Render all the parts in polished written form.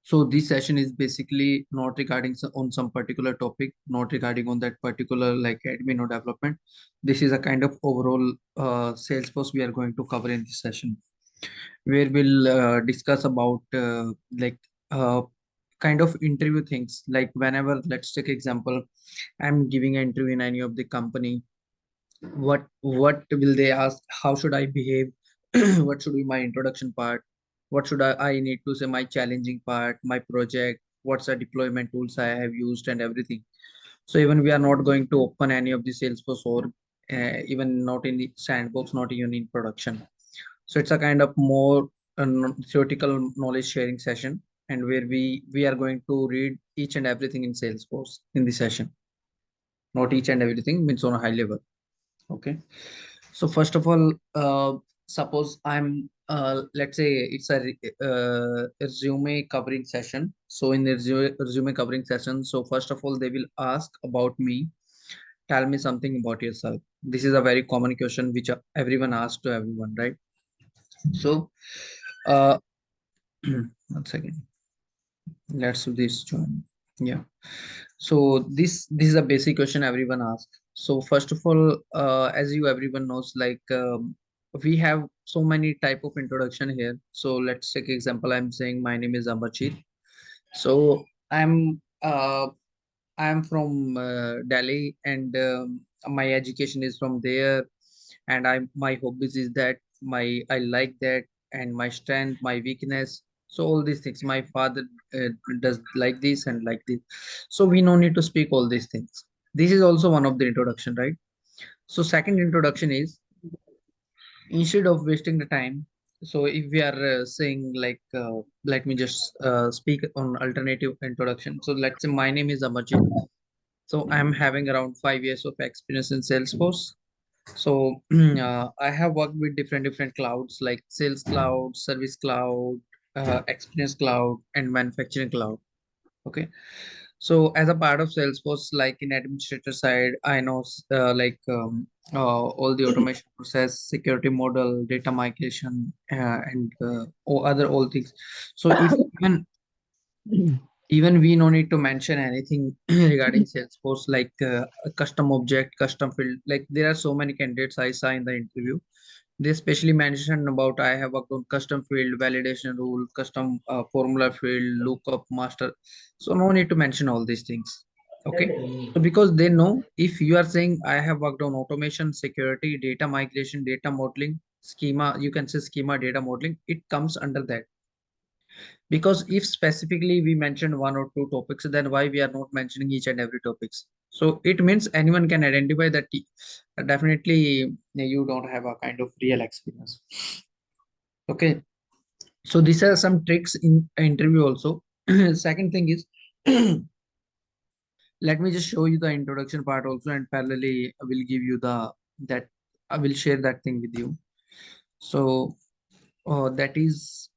So this session is basically not regarding on some particular topic, not regarding on that particular like admin or development. This is a kind of overall Salesforce we are going to cover in this session, where we'll discuss about uh, kind of interview things. Like whenever, let's take example, I'm giving an interview in any of the company. What will they ask? How should I behave? What should be my introduction part? What should I need to say, my challenging part, my project, what's the deployment tools I have used and everything. So even we are not going to open any of the Salesforce or even not in the sandbox, not even in production. So it's a kind of more theoretical knowledge sharing session, and where we are going to read each and everything in Salesforce in the session. Not each and everything means on a high level. Okay. So first of all, suppose I'm let's say it's a resume covering session. So in the resume covering session, so first of all they will ask about me. Tell me something about yourself. This is a very common question which everyone asks to everyone, right? So uh, 1 second. Let's do this join. Yeah. So this is a basic question everyone asks. So first of all, as you everyone knows, like we have so many type of introduction here. So let's take example. I'm saying my name is Amachit. So I'm from Delhi, and my education is from there, and my hobbies is that I like that, and my strength, my weakness. So all these things. My father does like this and like this. So we no need to speak all these things. This is also one of the introduction, right? So second introduction is, instead of wasting the time. So if we are saying like, let me just speak on alternative introduction. So let's say my name is Amarjit. So I'm having around 5 years of experience in Salesforce. So I have worked with different clouds like Sales Cloud, Service Cloud, Experience Cloud, and Manufacturing Cloud. Okay. So as a part of Salesforce, like in administrator side, I know all the automation process, security model, data migration, and all things. So if even even we no need to mention anything regarding Salesforce, like a custom object, custom field. Like there are so many candidates I saw in the interview. They especially mentioned about I have worked on custom field, validation rule, custom formula field, lookup master. So no need to mention all these things. Okay. So because they know, if you are saying I have worked on automation, security, data migration, data modeling, schema, you can say schema, data modeling, it comes under that. Because if specifically we mentioned one or two topics, then why we are not mentioning each and every topics? So it means anyone can identify that definitely you don't have a kind of real experience. Okay. So these are some tricks in interview also. Second thing is, let me just show you the introduction part also, and parallelly I will give you that I will share that thing with you. So that is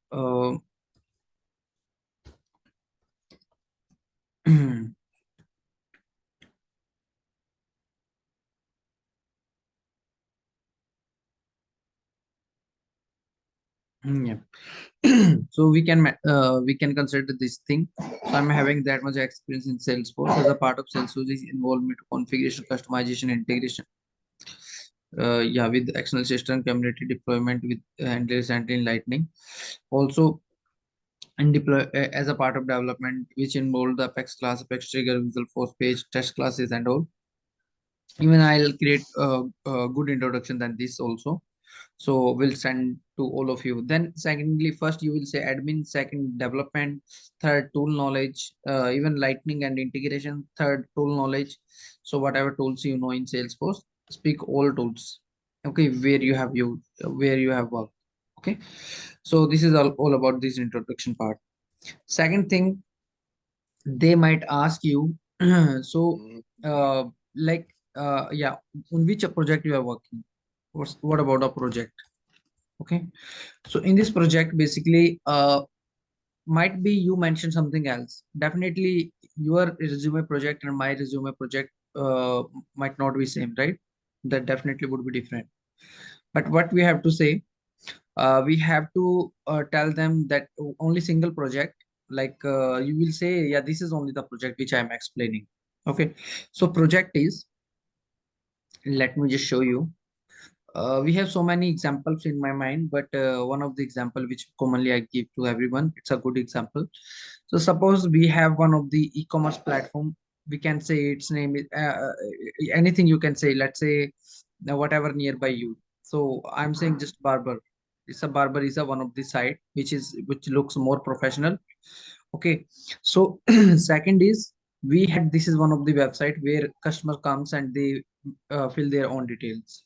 yeah. So we can consider this thing. So I'm having that much experience in Salesforce. As a part of Salesforce is involved me to configuration, customization, integration. Yeah, with external system, community deployment with handling Lightning. Also, and deploy as a part of development, which involved the Apex class, Apex trigger, Visual Force page, test classes, and all. Even I'll create a good introduction than this also. So we'll send to all of you. Then secondly, first you will say admin, second development, third tool knowledge, even lightning and integration, third tool knowledge. So whatever tools you know in Salesforce, speak all tools. Okay, where you have worked. Okay. So this is all about this introduction part. Second thing, they might ask you, so uh, like yeah, on which project you are working? What about a project? Okay. So in this project, basically, might be you mentioned something else. Definitely, your resume project and my resume project might not be same, right? That definitely would be different. But what we have to say, we have to tell them that only single project, like you will say, yeah, this is only the project which I am explaining. Okay, so project is, let me just show you. We have so many examples in my mind, but one of the example which commonly I give to everyone, it's a good example. So suppose we have one of the e-commerce platform. We can say its name is anything you can say. Let's say whatever nearby you. So I'm saying just barber. It's a barber is a one of the site which looks more professional. Okay. So second is, we had, this is one of the website where customer comes and they fill their own details.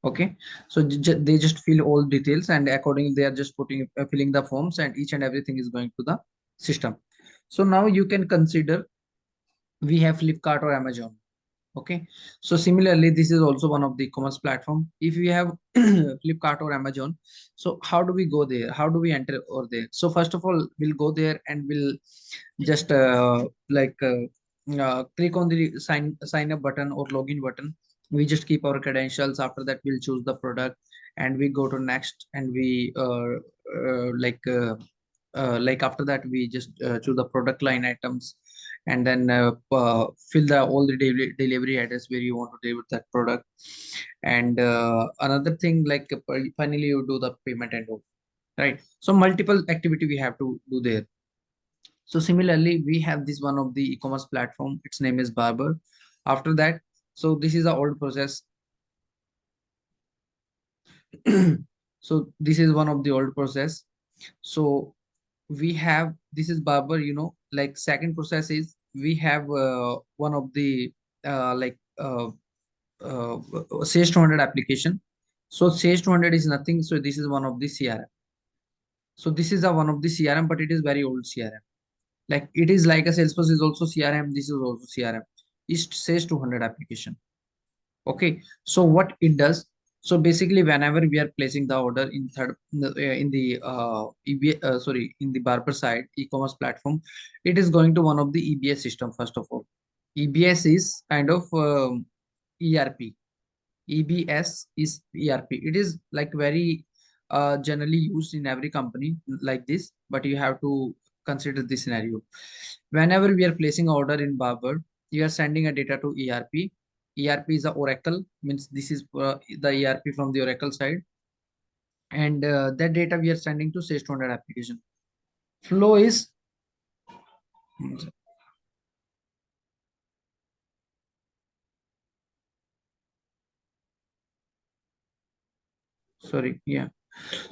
Okay, so they just fill all details, and accordingly they are just putting filling the forms, and each and everything is going to the system. So now you can consider, we have Flipkart or Amazon. Okay, so similarly this is also one of the e-commerce platform. If we have Flipkart or Amazon, so how do we go there, how do we enter over there? So first of all, we'll go there and we'll just click on the sign up button or login button. We just keep our credentials. After that, we'll choose the product and we go to next, and we like after that we just choose the product line items, and then fill the all the delivery address where you want to deliver that product. And another thing, like finally you do the payment and all, right? So multiple activity we have to do there. So similarly, we have this one of the e-commerce platform. Its name is Barber. After that, so this is the old process. So this is one of the old process. So we have, this is Barber. Like second process is, we have one of the like Sage 200 application. So Sage 200 is nothing. So this is one of the CRM. So this is a one of the CRM, but it is very old CRM. Like it is like a Salesforce is also CRM. This is also CRM. It says 200 application. Okay. So what it does? So basically, whenever we are placing the order in third in the sorry, in the barber side e-commerce platform, it is going to one of the EBS system. First of all, EBS is kind of ERP. EBS is ERP. It is like very generally used in every company like this, but you have to consider this scenario. Whenever we are placing order in Barber, you are sending a data to ERP. ERP is a Oracle, means this is the ERP from the Oracle side, and that data we are sending to Sage 200 application. Flow is, sorry, yeah.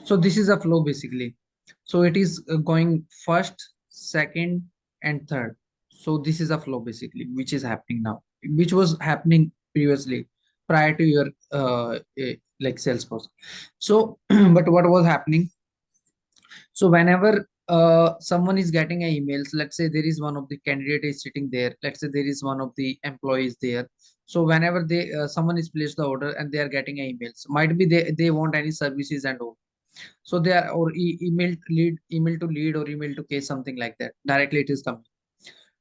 So this is a flow basically. So it is going first, second, and third. So this is a flow basically, which is happening now, which was happening previously prior to your like Salesforce. So, but what was happening? So whenever someone is getting a emails, let's say there is one of the candidate is sitting there. Let's say there is one of the employees there. So whenever they someone is placed the order and they are getting a emails, might be they want any services and all. So they are, or email to lead or email to case, something like that. Directly it is coming.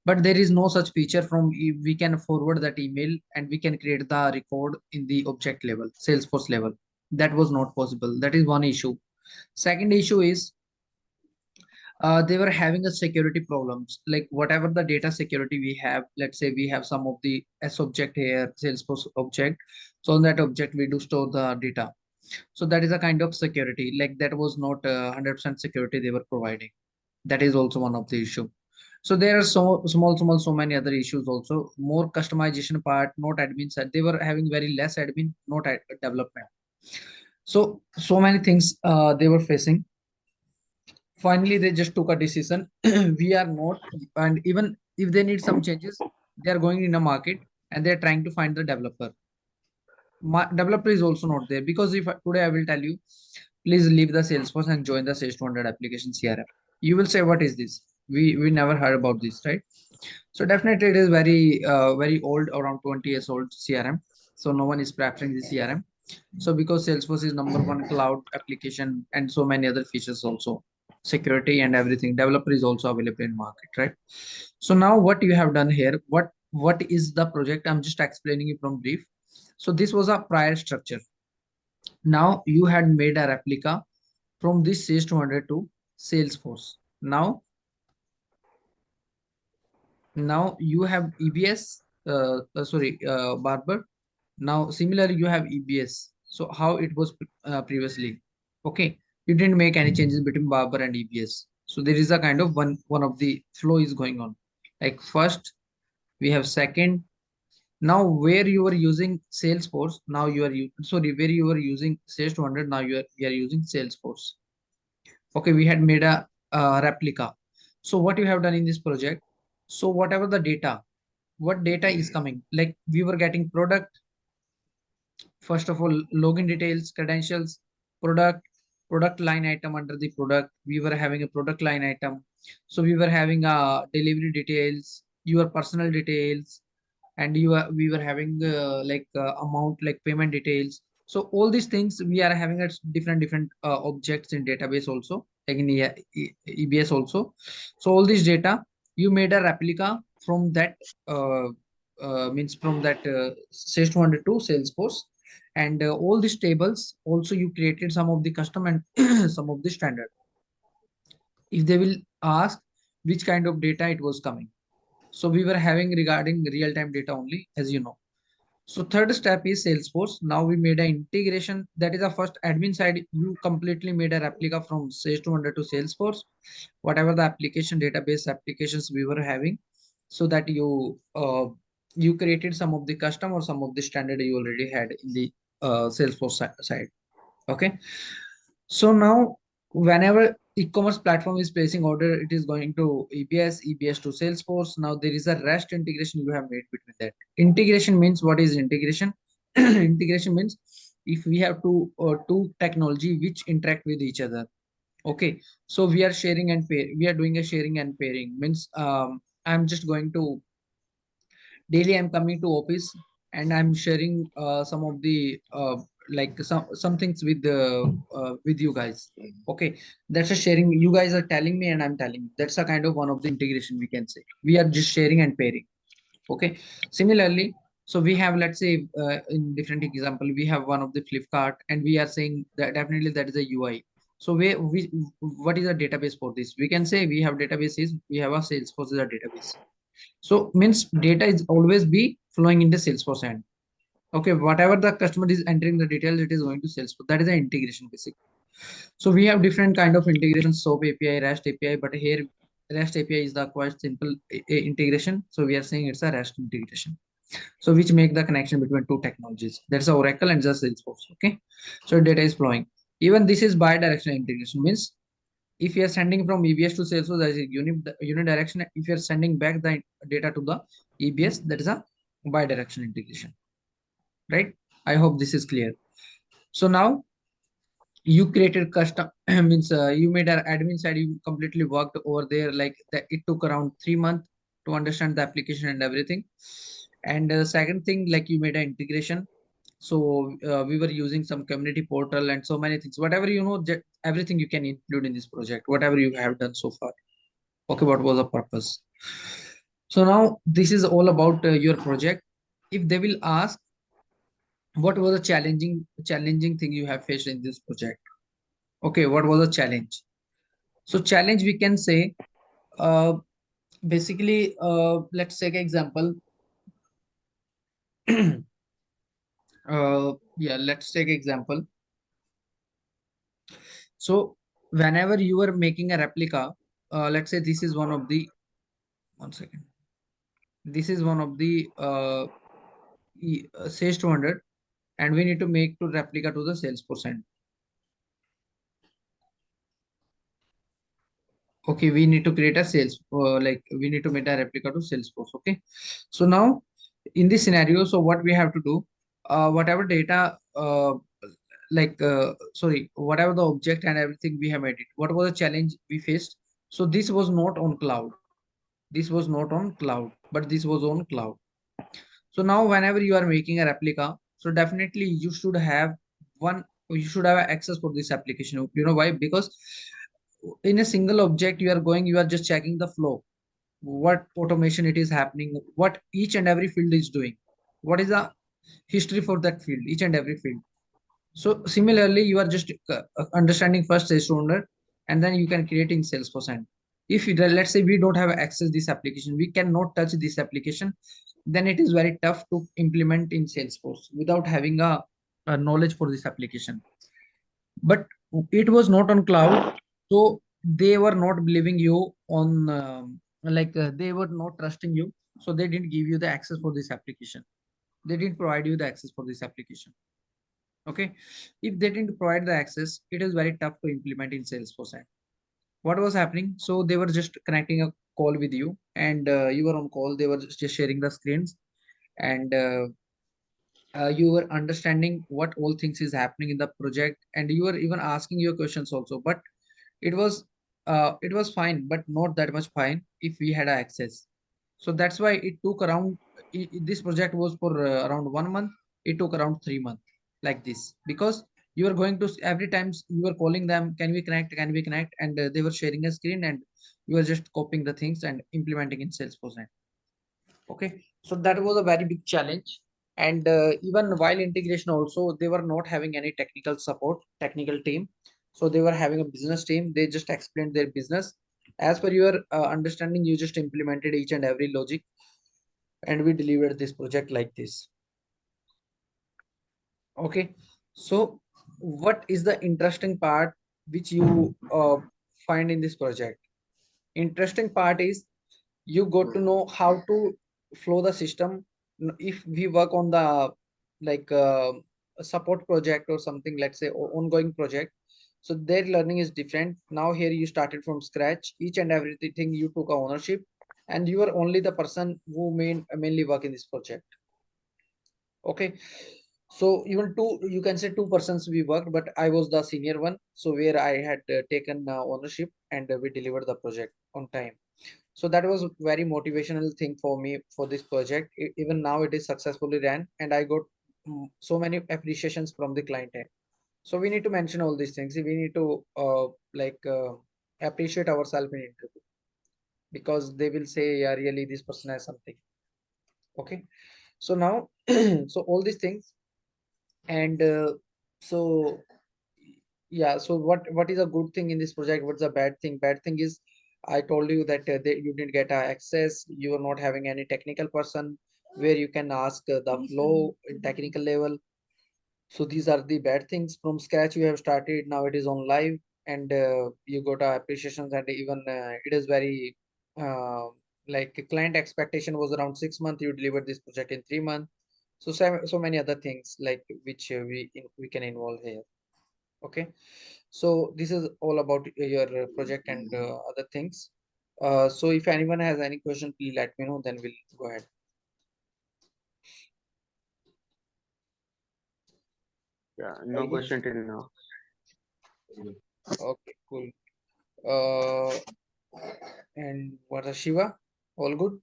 But there is no such feature from we can forward that email and we can create the record in the object level, Salesforce level. That was not possible. That is one issue. Second issue is they were having a security problems, like whatever the data security we have. Let's say we have some of the S object here, Salesforce object. So on that object we do store the data. So that is a kind of security, like that was not 100% security they were providing. That is also one of the issue. So there are so many other issues also. More customization part, not admin side. They were having very less admin, not development. So many things they were facing. Finally, they just took a decision. We are not, and even if they need some changes, they are going in a market and they are trying to find the developer. Developer is also not there, because if today I will tell you, please leave the Salesforce and join the Sage 200 application CRM, you will say, what is this? We never heard about this, right? So definitely it is very very old, around 20 years old CRM. So no one is preferring the CRM. So because Salesforce is number one cloud application and so many other features also, security and everything, developer is also available in market, right? So now what you have done here, what is the project? I'm just explaining you from brief. So this was a prior structure. Now you had made a replica from this Sage 200 to Salesforce. Now you have EBS, Barber. Now similarly you have EBS. So how it was previously? Okay, you didn't make any changes between Barber and EBS. So there is a kind of one of the flow is going on. Like first we have second. Now where you are using Salesforce, now you are where you are using Sage 200, now we are using Salesforce. Okay, we had made a replica. So what you have done in this project? So whatever the data, what data is coming? Like we were getting product, first of all, login details, credentials, product, product line item under the product. We were having a product line item. So we were having delivery details, your personal details, and we were having amount like payment details. So all these things we are having at different objects in database also, like in EBS also. So all this data you made a replica from that means from that Sage 200 to Salesforce, and all these tables also you created some of the custom and some of the standard. If they will ask which kind of data it was coming, so we were having regarding real-time data only, as you know. So third step is Salesforce. Now we made an integration. That is the first admin side. You completely made a replica from Sage 200 to Salesforce, whatever the application database applications we were having, so that you created some of the custom or some of the standard you already had in the Salesforce side. Okay. So now, whenever e-commerce platform is placing order, it is going to EBS to Salesforce. Now there is a REST integration you have made between that. Integration means what is integration? Integration means if we have two technology which interact with each other. Okay, so we are sharing and pair. We are doing a sharing and pairing. Means I'm just going to daily I'm coming to office and I'm sharing some of the some things with you guys. Okay, that's a sharing. You guys are telling me and I'm telling you. That's a kind of one of the integration we can say. We are just sharing and pairing. Okay, similarly, so we have, let's say, in different example, we have one of the Flipkart and we are saying that definitely that is a UI. So we what is a database for this? We can say we have databases, we have a Salesforce as a database. So means data is always be flowing in the Salesforce end. Okay, whatever the customer is entering the details, it is going to Salesforce. That is the integration basically. So we have different kind of integrations, SOAP API, REST API, but here REST API is the quite simple integration. So we are saying it's a REST integration. So which make the connection between two technologies. That's a Oracle and just Salesforce. Okay, so data is flowing. Even this is bi-directional integration, means if you are sending from EBS to Salesforce, that is a unidirectional. If you are sending back the data to the EBS, that is a bi-directional integration, right? I hope this is clear. So now you created custom means you made an admin side. You completely worked over there. Like that, it took around 3 months to understand the application and everything. And second thing, like you made an integration. So we were using some community portal and so many things. Whatever you know, everything you can include in this project. Whatever you have done so far. Okay, what was the purpose? So now this is all about your project. If they will ask, what was the challenging thing you have faced in this project? Okay, what was the challenge? So challenge we can say, uh, basically, let's take an example. Yeah, let's take example. So whenever you are making a replica, let's say this is one of the, one second. This is one of the Sage 200, and we need to make to replica to the Salesforce end. Okay, we need to create a we need to make a replica to Salesforce. Okay, so now in this scenario, so what we have to do, whatever data, whatever the object and everything we have made it. What was the challenge we faced? So this was not on cloud. This was not on cloud, but this was on cloud. So now whenever you are making a replica, so definitely you should have access for this application. You know why? Because in a single object you are just checking the flow, what automation it is happening, what each and every field is doing, what is the history for that field, each and every field. So similarly, you are just understanding first sales owner, and then you can create in Salesforce. And if you, let's say we don't have access this application, we cannot touch this application, then it is very tough to implement in Salesforce without having a knowledge for this application. But it was not on cloud, so they were not believing you on they were not trusting you, so they didn't give you the access for this application. They didn't provide you the access for this application. Okay, if they didn't provide the access, it is very tough to implement in Salesforce. And what was happening, so they were just connecting a call with you, and you were on call, they were just sharing the screens, and you were understanding what all things is happening in the project, and you were even asking your questions also. But it was fine, but not that much fine if we had access. So that's why it took around this project was for around 1 month. It took around 3 months, like this, because you were going to every time you were calling them, can we connect, can we connect, and they were sharing a screen, and you were just copying the things and implementing in Salesforce. Okay, so that was a very big challenge. And even while integration also, they were not having any technical support, technical team. So they were having a business team. They just explained their business. As per your understanding, you just implemented each and every logic, and we delivered this project like this. Okay, so what is the interesting part which you find in this project? Interesting part is you got to know how to flow the system. If we work on the like a support project or something, let's say ongoing project, so their learning is different. Now here you started from scratch, each and everything you took ownership, and you are only the person who mainly work in this project. Okay, so even two, you can say two persons we worked, but I was the senior one, so where I had taken ownership, and we delivered the project on time. So that was a very motivational thing for me for this project. Even now it is successfully ran, and I got so many appreciations from the client end. So we need to mention all these things. We need to appreciate ourselves in interview, because they will say, yeah, really this person has something. Okay, so now so all these things, and so yeah, so what is a good thing in this project, what's a bad thing? Bad thing is, I told you that you didn't get access, you are not having any technical person where you can ask the flow in technical level. So these are the bad things. From scratch you have started, now it is on live, and you got appreciations, and even it is very uh, client expectation was around 6 months, you delivered this project in 3 months. So so many other things like which we can involve here. Okay, so this is all about your project and other things. So if anyone has any question, please let me know, then we'll go ahead. Yeah, no Right. question till now. Okay, cool. uh and what is Shiva, all good?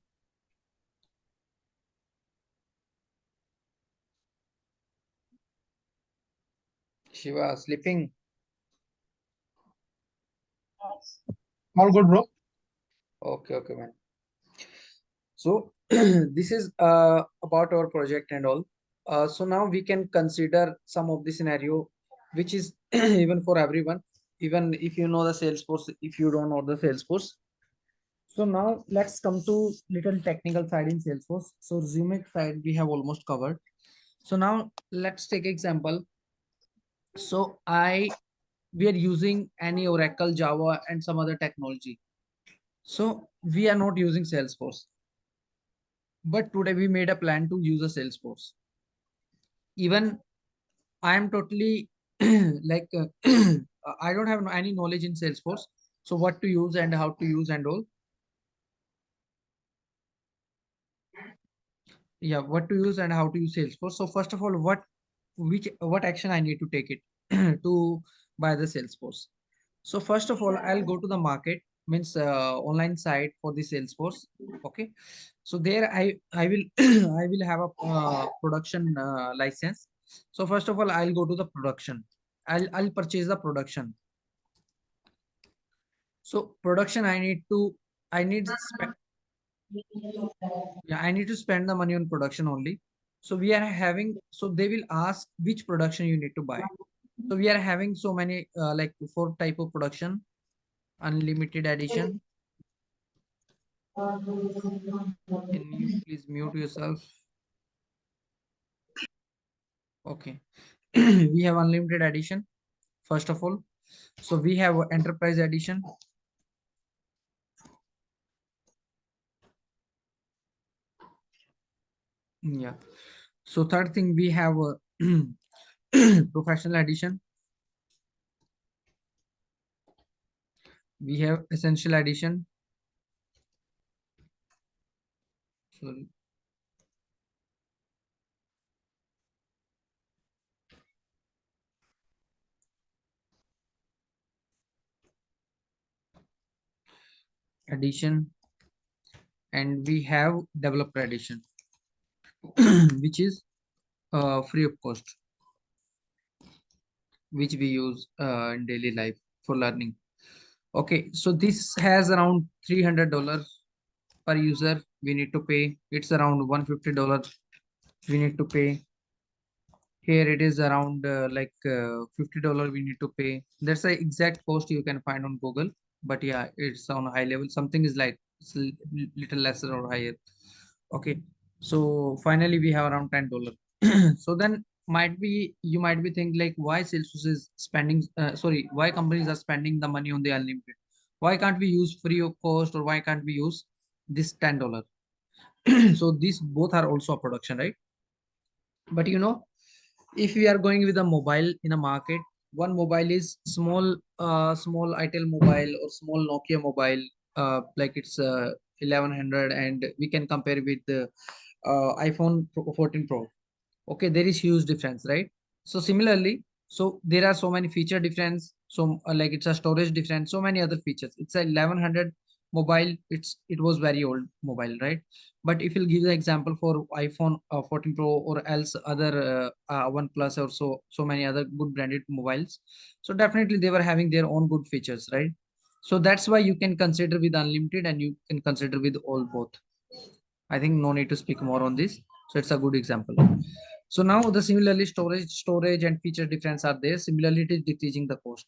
Shiva sleeping? All good, bro. Okay, okay, man. So this is about our project and all. So now we can consider some of the scenario which is even for everyone, even if you know the Salesforce, if you don't know the Salesforce. So now let's come to little technical side in Salesforce. So resume side we have almost covered. So now let's take example. So we are using any Oracle, Java, and some other technology. So we are not using Salesforce, but today we made a plan to use a Salesforce. Even I am totally I don't have any knowledge in Salesforce. So what to use and how to use and all. Yeah, what to use and how to use Salesforce. So first of all, what action I need to take it to buy the Salesforce. So first of all, I'll go to the market, means online site for the Salesforce. Okay, so there I will I will have a production license. So first of all, I'll go to the production. I'll purchase the production. So production I need spend, yeah, I need to spend the money on production only. So we are having, so they will ask which production you need to buy. So we are having so many like four type of production: unlimited edition. Can you please mute yourself? Okay. We have unlimited edition, first of all. So we have enterprise edition. Yeah. So third thing, we have professional edition. We have essential edition. Sorry. Edition. And we have developer edition, which is free of cost, which we use in daily life for learning. Okay, so this has around $300 per user we need to pay. It's around $150 we need to pay. Here it is around $50 we need to pay. That's the exact cost you can find on Google. But yeah, it's on a high level. Something is like little lesser or higher. Okay, so finally we have around $10. So then might be you might be thinking like why Salesforce is spending sorry, why companies are spending the money on the unlimited? Why can't we use free of cost, or why can't we use this $10? So these both are also a production, right? But if we are going with a mobile in a market, one mobile is small itel mobile or small nokia mobile, like it's 1100, and we can compare with the iphone 14 pro. Okay, there is huge difference, right? So similarly, so there are so many feature difference. So like it's a storage difference, so many other features. It's a 1100 mobile. It was very old mobile, right? But if you'll give the example for iphone 14 pro or else other OnePlus or so many other good branded mobiles, so definitely they were having their own good features, right? So that's why you can consider with unlimited and you can consider with all both. I think no need to speak more on this. So it's a good example. So now the similarly storage and feature difference are there. Similarly, it is decreasing the cost.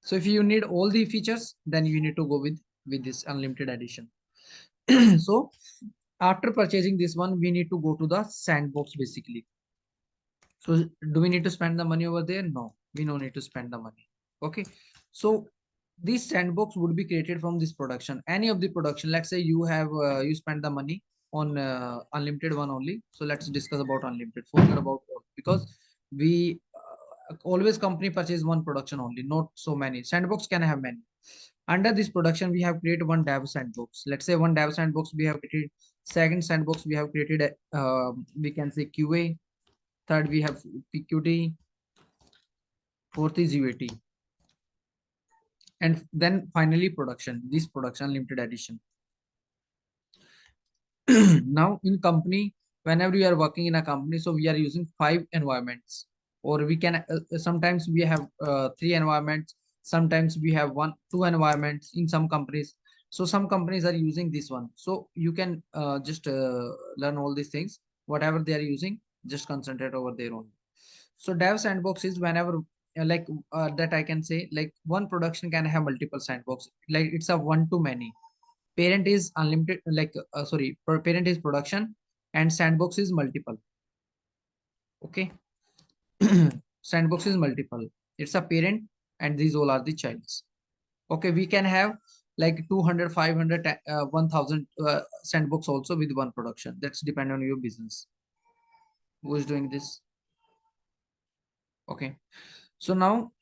So if you need all the features, then you need to go with this unlimited edition. So after purchasing this one, we need to go to the sandbox basically. So do we need to spend the money over there? No, we no need to spend the money. Okay. So this sandbox would be created from this production. Any of the production. Let's say you have you spend the money on unlimited one only. So let's discuss about unlimited. Forget about all, because we always company purchase one production only, not so many. Sandbox can have many. Under this production, we have created one dev sandbox. Let's say one dev sandbox we have created. Second sandbox we have created. We can say QA. Third, we have PQT. Fourth is UAT. And then finally production, this production limited edition. Now in company, whenever you are working in a company, so we are using 5 environments, or we can sometimes we have 3 environments, sometimes we have 2 environments in some companies. So some companies are using this one, so you can just learn all these things. Whatever they are using, just concentrate over their own. So dev sandbox is whenever that I can say, like one production can have multiple sandbox, like it's a one to many. Parent is unlimited, sorry, per parent is production and sandbox is multiple. Okay. Sandbox is multiple. It's a parent and these all are the childs. Okay, we can have like 200, 500, 1000 sandbox also with one production. That's depend on your business. Who is doing this? Okay. So now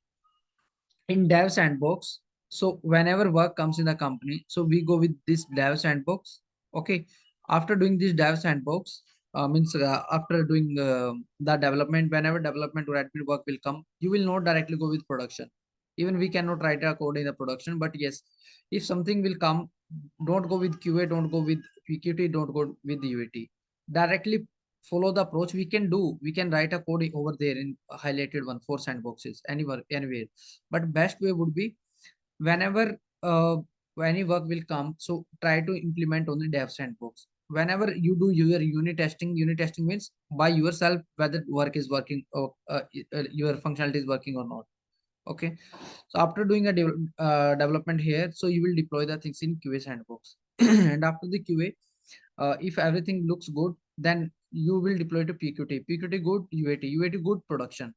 in dev sandbox, so whenever work comes in the company, so we go with this dev sandbox. Okay, after doing this dev sandbox, means after doing the development, whenever development or admin work will come, you will not directly go with production. Even we cannot write a code in the production, but yes, if something will come, don't go with QA, don't go with PQT, don't go with the UAT. Directly follow the approach. We can write a code over there in highlighted one for sandboxes anywhere. But best way would be whenever any work will come, so try to implement on the dev sandbox. whenever you do your unit testing means by yourself whether work is working or your functionality is working or not. Okay, so after doing a development here, so you will deploy the things in QA sandbox. And after the QA, if everything looks good, then you will deploy to PQT. PQT good, UAT good, production.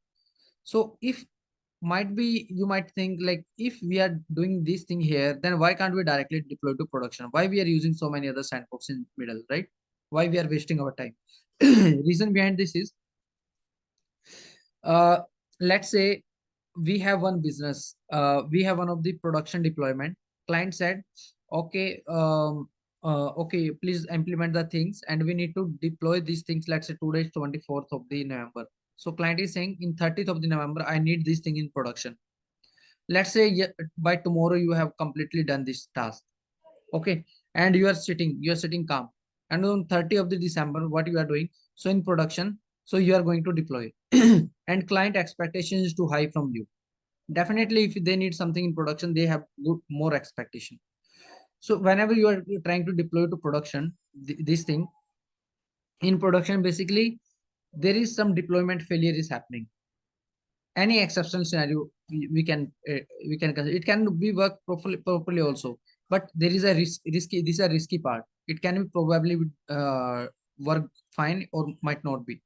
So if might be you might think like if we are doing this thing here, then why can't we directly deploy to production? Why we are using so many other sandbox in middle, right? Why we are wasting our time? Reason behind this is, uh, let's say we have one business, we have one of the production deployment. Client said, okay, okay, please implement the things, and we need to deploy these things. Let's say today is 24th of the November. So client is saying in 30th of the November, I need this thing in production. Let's say by tomorrow you have completely done this task. Okay, and you are sitting calm, and on 30th of the December, what you are doing? So in production, so you are going to deploy. And client expectation is too high from you. Definitely if they need something in production, they have good more expectation. So whenever you are trying to deploy to production, this thing in production, basically there is some deployment failure is happening. Any exceptional scenario we can consider. It can be work properly also, but there is a risky, this is a risky part. It can be probably work fine or might not be.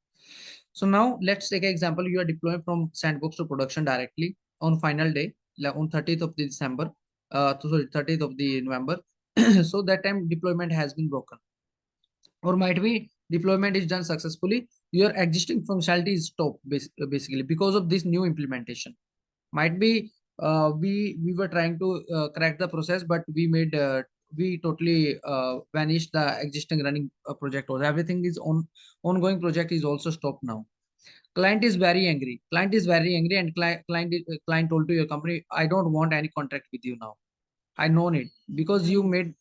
So now let's take an example. You are deploying from sandbox to production directly on final day, like on 30th of the December, sorry, 30th of the November. So that time deployment has been broken, or might be deployment is done successfully. Your existing functionality is stopped basically because of this new implementation. Might be we were trying to crack the process, but we totally vanished the existing running project, or everything is on ongoing project is also stopped now. Client is very angry. And client told to your company, I don't want any contract with you now. I know it because you made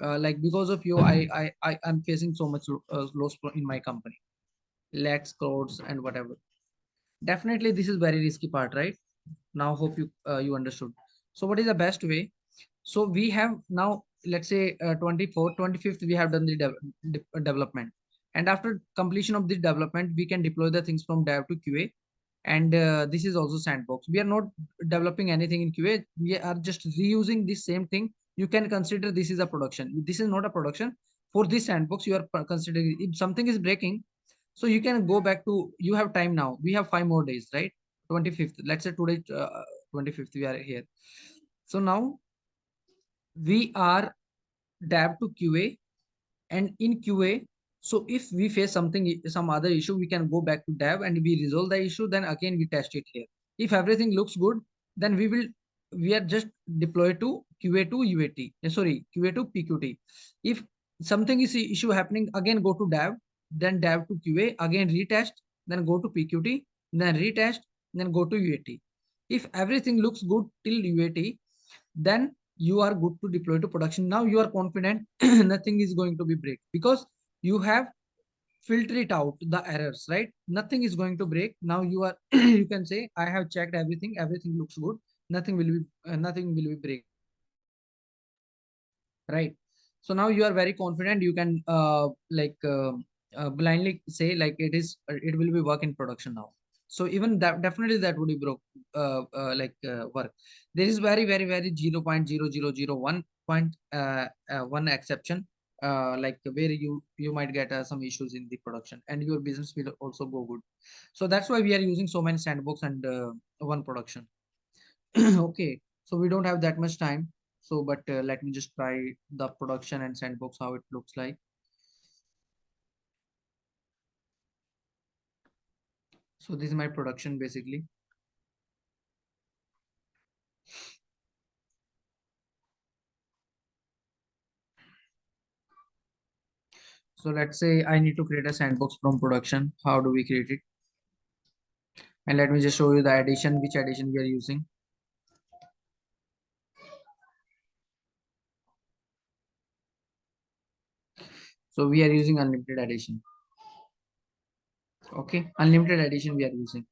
like because of you, I'm facing so much loss in my company, lakhs, crores, and whatever. Definitely, this is very risky part, right? Now, hope you understood. So, what is the best way? So we have now, let's say 24th, 25th, we have done the development. And after completion of this development, we can deploy the things from dev to QA. And this is also sandbox. We are not developing anything in QA. We are just reusing this same thing. You can consider this is a production. This is not a production. For this sandbox, you are considering if something is breaking, so you can go back to, you have time now. We have 5 more days, right? 25th. Let's say today, 25th, we are here. So now we are dev to QA, and in QA, so if we face some other issue, we can go back to dev and we resolve the issue. Then again we test it here. If everything looks good, then we are just deploy to QA to UAT. Sorry, QA to PQT. If something is issue happening, again go to dev, then dev to QA, again retest, then go to PQT, then retest, then go to UAT. If everything looks good till UAT, then you are good to deploy to production. Now you are confident nothing is going to be break because you have filtered it out the errors, right? Nothing is going to break. Now you are you can say I have checked everything, everything looks good, nothing will be break, right? So now you are very confident. You can blindly say like it will be work in production now. So even that, definitely that would be broke work. There is very 0.0001 point one exception, like where you might get some issues in the production, and your business will also go good. So that's why we are using so many sandbox and one production. Okay, so we don't have that much time. So, but let me just try the production and sandbox, how it looks like. So this is my production basically. So let's say I need to create a sandbox from production. How do we create it? And let me just show you the addition, which addition we are using. So we are using unlimited addition. Okay, unlimited addition we are using.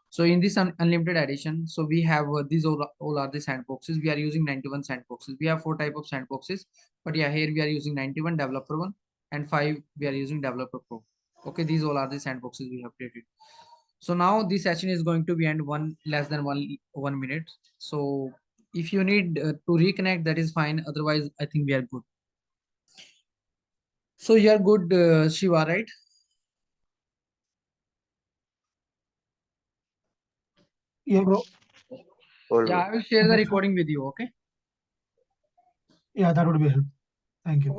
So in this unlimited addition, so we have these all are the sandboxes. We are using 91 sandboxes. We have 4 type of sandboxes, but yeah, here we are using 91 developer one, and 5 we are using Developer Pro. Okay, these all are the sandboxes we have created. So now this session is going to be end less than 1 minute. So if you need to reconnect, that is fine. Otherwise, I think we are good. So you are good, Shiva, right? Yeah, bro. Cool, Yeah, bro. I will share the Okay. recording with you. Okay. Yeah, that would be helpful. Thank you.